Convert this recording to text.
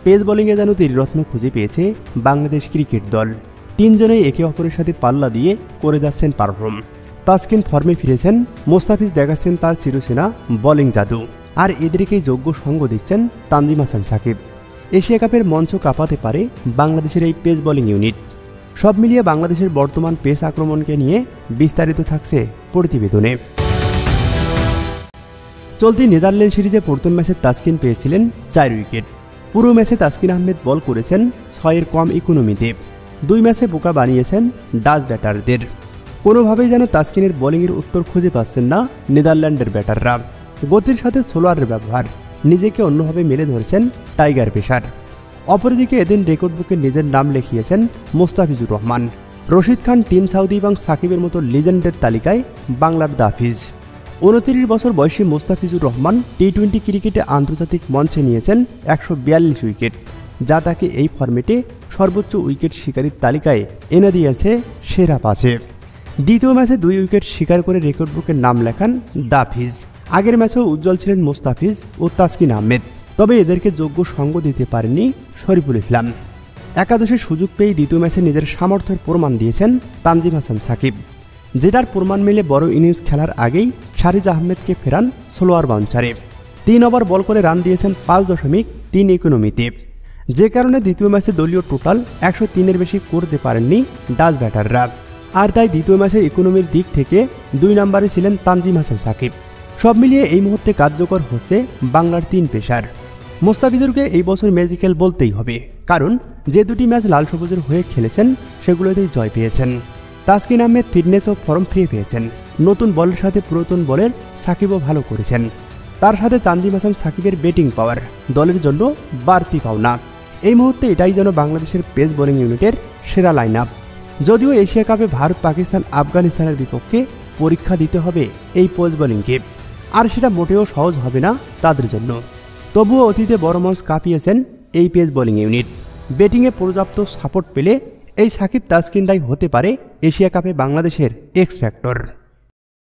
Pace বোলিংয়ে যেন ত্রিরত্ন খুঁজে পেয়েছে বাংলাদেশ ক্রিকেট দল। তিনজনেই একে অপরের সাথে পাল্লা দিয়ে করে যাচ্ছেন পারফর্ম। তাসকিন ফর্মে ফিরেছেন, মোস্তাফিজ দেখাচ্ছেন তার চিরচেনা বোলিং জাদু, আর এদেরকেই যোগ্য সঙ্গ দিচ্ছেন তানজিম হাসান সাকিব। এশিয়া কাপের মঞ্চ কাঁপাতে পারে বাংলাদেশের এই পেস বোলিং ইউনিট। সব মিলিয়ে বাংলাদেশের বর্তমান পেস আক্রমণকে নিয়ে বিস্তারিত থাকছে প্রতিবেদনে। চলতি নেদারল্যান্ড সিরিজে প্রথম ম্যাচে তাসকিন পেয়েছিলেন 4 উইকেট। পুরো ম্যাচে তাসকিন আহমেদ বল করেছেন 6-এর কম ইকোনমিতে। 2 ম্যাচে বোকা বানিয়েছেন ডাচ ব্যাটারদের। কোনোভাবেই যেন তাসকিনের বোলিংয়ের উত্তর খুঁজে পাচ্ছেন না নেদারল্যান্ডের ব্যাটাররা। গতির সাথে স্লোয়ারের ব্যবহার, নিজেকে অন্যভাবে মেলে ধরেছেন টাইগার পেসার। অপরদিকে এদিন রেকর্ড বুকে নিজের নাম লিখিয়েছেন মোস্তাফিজুর রহমান, রশিদ খান, টিম সাউদি এবং সাকিবের মতো লিজেন্ডের তালিকায় বাংলার দাফিজ। 29 বছর বয়সী মোস্তাফিজুর রহমান টি-20 ক্রিকেটে আন্তর্জাতিক মঞ্চে নিয়েছেন 142 উইকেট, যা তাকে এই ফরম্যাটে সর্বোচ্চ উইকেট শিকারীর তালিকায় এনে দিয়েছে সেরা 5-এ। দ্বিতীয় ম্যাচে 2 উইকেট শিকার করে রেকর্ড বুকের নাম লেখান দাফিজ। আগের ম্যাচেও উজ্জ্বল ছিলেন মোস্তাফিজ ও তাসকিন আহমেদ, তবে এদেরকে যোগ্য সঙ্গ দিতে পারেননি শরীফুল ইসলাম। একাদশের সুযোগ পেয়ে দ্বিতীয় ম্যাচে নিজের সামর্থ্যের প্রমাণ দিয়েছেন তানজিম হাসান সাকিব, যেটার প্রমাণ মিলে বড় ইনিংস খেলার আগেই শারিজ আহমেদকে ফেরান স্লোয়ার বাউন্সারে। 3 ওভার বল করে রান দিয়েছেন 5.3 ইকোনমিতে, যে কারণে দ্বিতীয় ম্যাচে দলীয় টোটাল 103-এর বেশি করতে পারেননি ডাচ ব্যাটাররা। আর তাই দ্বিতীয় ম্যাচে ইকোনমির দিক থেকে 2 নম্বরে ছিলেন তানজিম হাসান সাকিব। সব মিলিয়ে এই মুহূর্তে কার্যকর হচ্ছে বাংলার 3 পেসার। মোস্তাফিজুরকে এই বছর ম্যাজিক্যাল বলতেই হবে, কারণ যে 2টি ম্যাচ লাল সবুজের হয়ে খেলেছেন সেগুলোতেই জয় পেয়েছেন। তাসকিন আহমেদ ফিটনেস ও ফর্ম ফিরে পেয়েছেন। নতুন বলের সাথে পুরাতন বলের সাকিবও ভালো করেছেন। তার সাথে তানজিম হাসান সাকিবের ব্যাটিং পাওয়ার দলের জন্য বাড়তি পাওনা। এই মুহূর্তে এটাই যেন বাংলাদেশের পেস বোলিং ইউনিটের সেরা লাইন আপ। যদিও এশিয়া কাপে ভারত, পাকিস্তান, আফগানিস্তানের বিপক্ষে পরীক্ষা দিতে হবে এই পেস বোলিংকে, আর সেটা মোটেও সহজ হবে না তাদের জন্য। তবুও অতীতে বড় মঞ্চ কাঁপিয়েছেন এই পেস বোলিং ইউনিট। ব্যাটিংয়ে পর্যাপ্ত সাপোর্ট পেলে এই সাকিব তাসকিনরাই হতে পারে এশিয়া কাপে বাংলাদেশের এক্স ফ্যাক্টর।